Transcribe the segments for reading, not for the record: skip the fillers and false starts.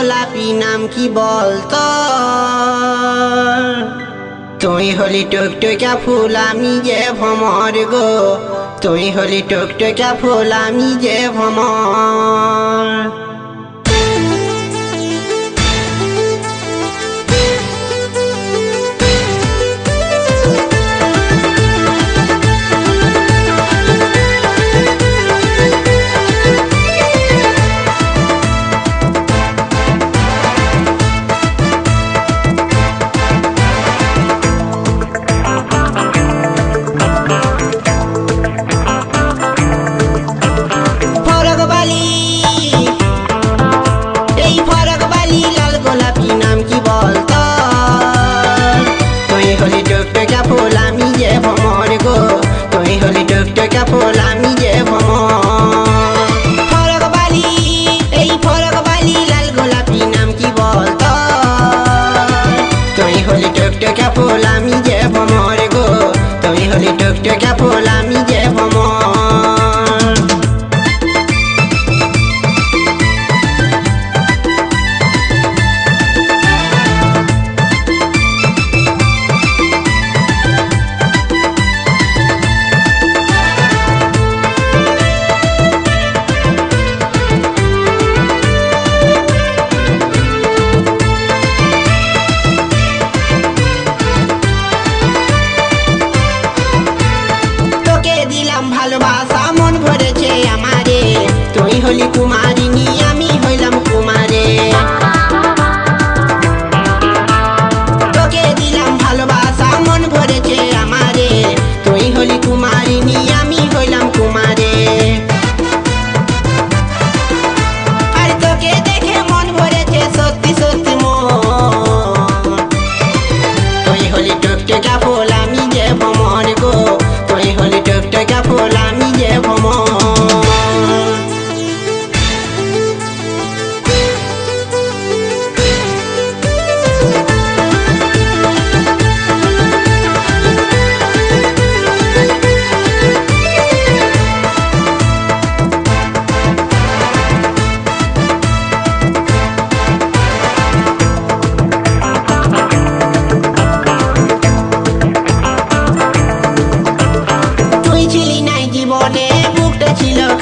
গোলাপি নাম কি বলতো? তুই হলি টুকটুকা ফুল আমি যে ভ্রমর গো, তুই হলি টুকটুকা ফুল আমি যে ভ্রমর। টুকটুকা ফুল আমি যে ভ্রমর গো, তুই হলি টুকটুকা ফুল আমি যে ভ্রমর। ভালোবাসা মন ভরেছে আমারে, তুই হলি কুমারিনী আমি হইলাম কুমারে। তোকে দিলাম ভালোবাসা মন ভরেছে আমারে, তুই হলি কুমারিনী আমি হইলাম কুমারে। আর তোকে দেখে মন ভরেছে সত্যি সত্যি মন, তুই হলি টুকটুকা ফুল আমি যে ভ্রমর গো, তুই হলি টুকটুকা ফুল আমি যে ভ্রমর।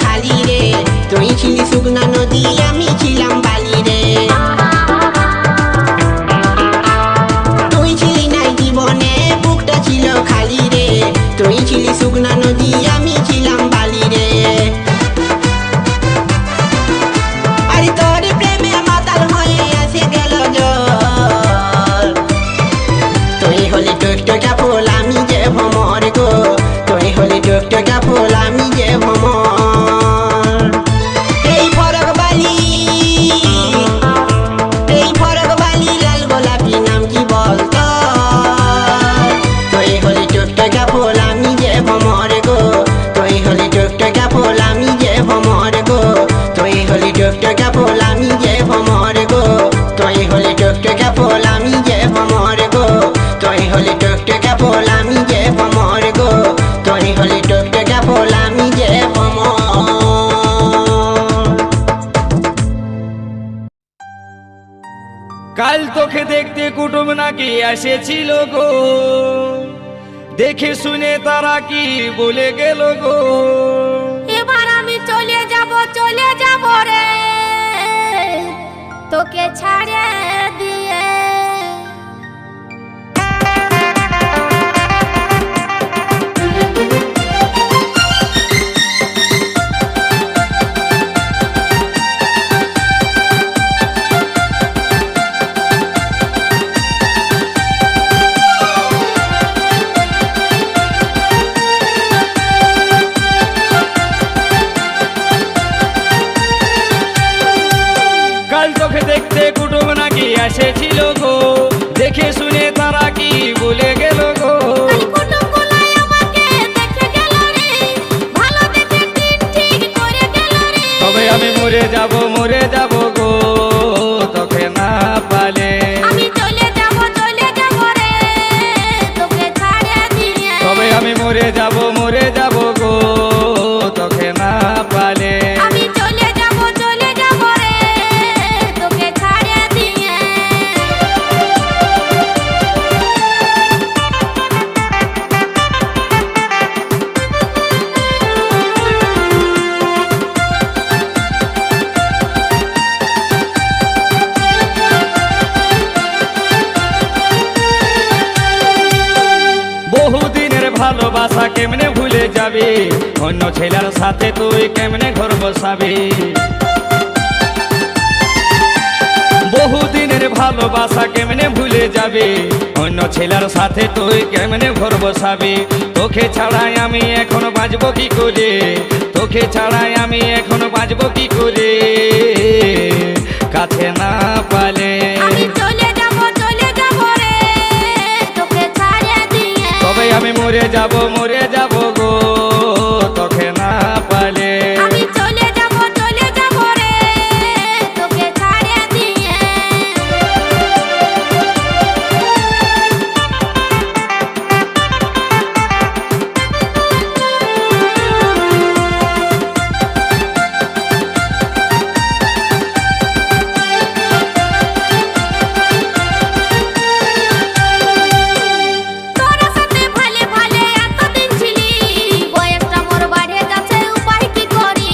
খালি রে তুই ছিলি শুকনা নদী আমি ছিলাম বালি রে, তুই ছিলি নাই জীবনে বুকটা ছিল খালি রে, তুই ছিলি শুকনা নদী আমি ছিলাম বালি রে। আর তোর প্রেমে মাতাল হয়ে এসে গেল জল, তুই হলি টুকটুকা ফুল আমি যে ভ্রমর গো, তুই হলি টুকটুকা ফুল আমি যে ভ্রমর। টুকটুকা ফুল আমি যে ভ্রমর গো, তুই হলি টুকটুকা ফুল আমি যে ভ্রমর গো, তুই হলি টুকটুকা ফুল আমি যে ভ্রমর গো, তুই হলি টুকটুকা ফুল আমি যে ভ্রমর। কাল তোকে দেখতে কুটুম নাকি এসেছিল গো, দেখে শুনে তারা কি বলে গেল গো। এবার আমি চলে যাব রে তোকে ছাড়ে দিয়ে। দেখতে কুটুম নাকি এসেছিল গো, দেখে শুনে তারা কি বলে গেল গো। তবে আমি মরে যাব গো তোকে না পালে, আমি চলে যাব রে তোকে ছাড়ে দিয়ে। তবে আমি মরে যাব গো তোকে না পালে, আমি চলে যাব রে তোকে ছাড়ে কেমনে ভুলে যাবে, অন্য ছেলের সাথে তুই কেমনে ঘর বসাবি। বহুদিনের ভালোবাসা কেমনে ভুলে যাবে, অন্য ছেলের সাথে তুই কেমনে ঘর বসাবি। তোকে ছাড়াই আমি এখন বাঁচবো কি করে, তোকে ছাড়াই আমি এখন বাঁচবো কি করে, কাছে না পালে আমি চলে যাব রে তোকে ছাড়িয়ে দিয়ে। তবে আমি মরে যাব গো তোকে না পালে। আমি চলে যাব রে তোকে ছাড়িয়ে দিয়ে। তোরা সাথে ভালে ভালে এতদিন ছিলি, বয়সটা মোর বাড়ে যাচ্ছে উপায় কি করি।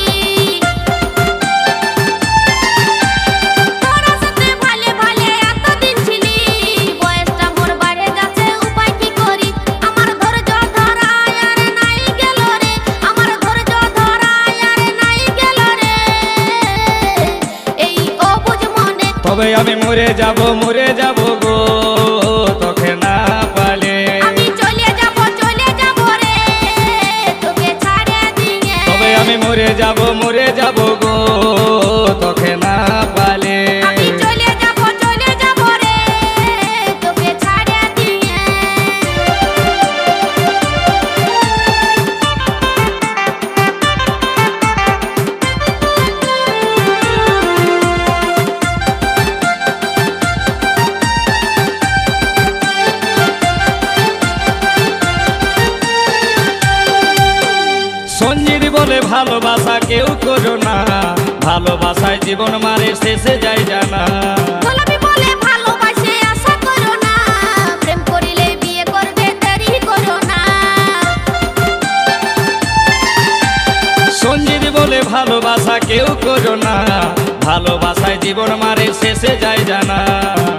তোরা সাথে ভালে ভালে এতদিন ছিলি, বয়সটা মোর বাড়ে যাচ্ছে উপায় কি করি। আমার ধৈর্য ধরায় আর নাই গেল রে, আমার ধৈর্য ধরায় আর নাই গেল রে, এই অবুঝ মনে। তবে আমি মরে যাব গো তোকে না পালে। আমি চলে যাব রে তোকে ছাড়িয়ে দিয়ে। তবে আমি মরে যাব গো তোকে না পালে। আমি চলে যাব রে তোকে ছাড়িয়ে দিয়ে। সঞ্জিত বলে ভালোবাসা কেউ করো না, ভালোবাসায় জীবন মারে শেষে যায় জানা। গোলাপি বলে ভালোবাসে আশা করো না, প্রেম করিলে বিয়ে করবে দেরি করো না। সঞ্জিত বলে ভালোবাসা কেউ করো না, ভালোবাসায় জীবন মারে শেষে যায় জানা।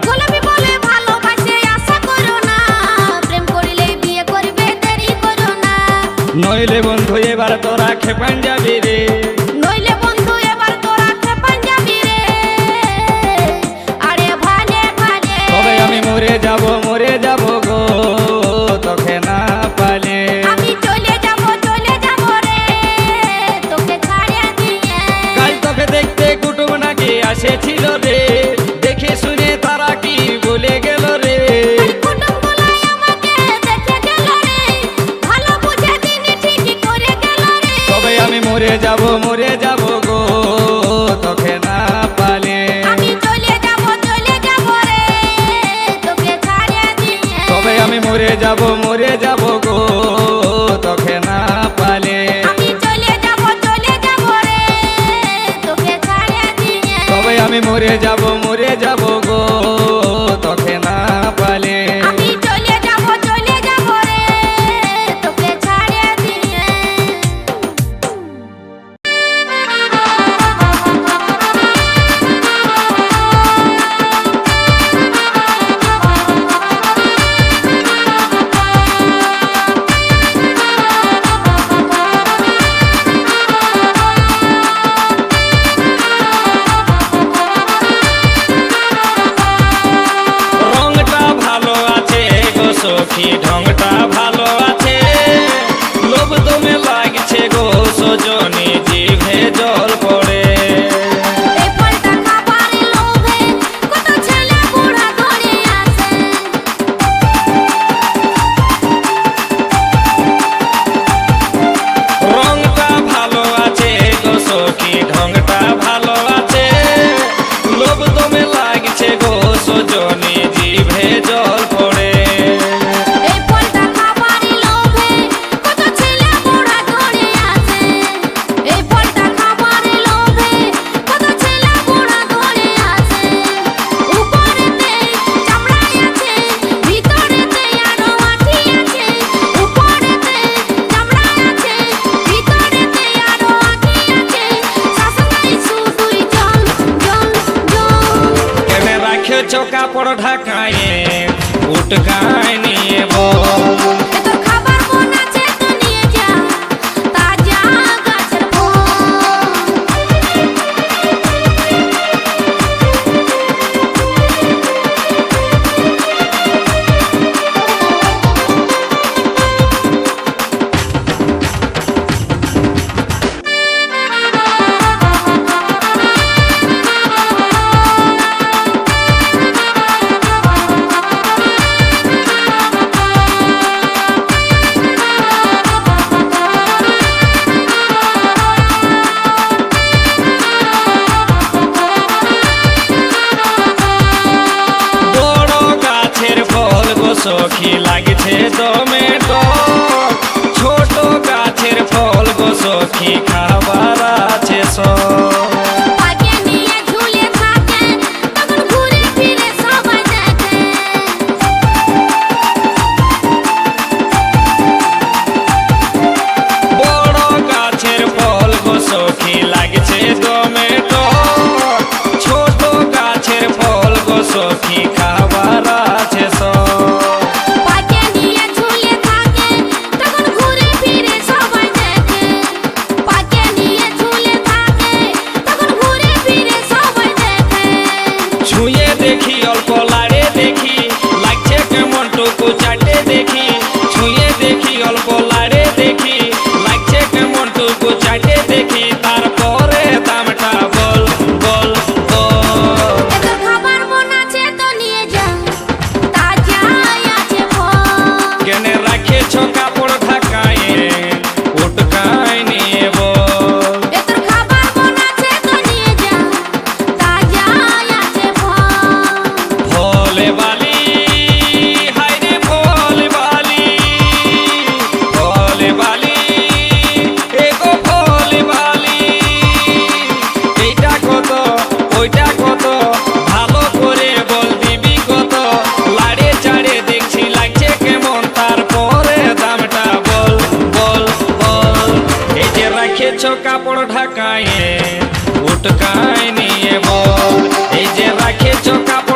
গোলাপি বলে ভালোবাসে আশা করো না, প্রেম করিলে বিয়ে করবে দেরি করো না। নইলে বন্ধু এবার তোরা খেপান যাবি রে, নইলে বন্ধু এবার তোরা খেপান যাবি রে, আরে ভালে ভালে। তবে আমি মরে যাব গো তোকে না পালে। আমি চলে যাব রে তোকে ছাড়িয়ে দিয়ে। কাল তোকে দেখতে কুটুম নাকি আসেছিল রে, দেখে শুনে তারা কি বলে গেল রে। কুটুমগুলাই আমাকে দেখে গেল রে, ভালো বুঝে দিনি ঠিকই করে গেল রে। তবে আমি মরে যাব গো তোকে না পালে। আমি চলে যাব রে তোকে ছাড়িয়ে দিয়ে। তবে আমি মরে যাব গো তোকে না পালে। আমি চলে যাব রে তোকে ছাড়িয়ে দিয়ে। তবে আমি মরে যাব গো তোকে না পালে। আমি চলে যাব রে তোকে ছাড়িয়ে দিয়ে। রংটা ভালো আছে গো সখী, ঢংটা ভালো আছে, লোভ দমে লাগছে গো সজনী, জিভে জল পড়ে। এই ফলটা খাবার লোভে কত ছেলে বুড়া ধরে আছে। রংটা ভালো আছে গো সখী, ঢংটা ভালো আছে, লোভ দমে লাগছে গো সজনী, জিভে জল পড়ে। এই ফলটা খাবার লোভে কত ছেলে বুড়া ধরে আছে। এই ফলটা খাবার লোভে কত ছেলে বুড়া ধরে আছে। উপরেতে চামড়াই আছে, ভিতরেতে আরো আঠি আছে। উপরেতে চামড়াই আছে, ভিতরেতে আরো আঠি আছে। শাসনাই শুধুই জল জল জল। কেনে রাখেছো কাপড় ঢাকায়ে উটকায় নিয়ে বল। এ তোর খাবার মন আছে তো নিয়ে রেখেছো কাপড় ঢাকায় উটকায় নিয়ে বল, এই যে রেখেছো কাপড়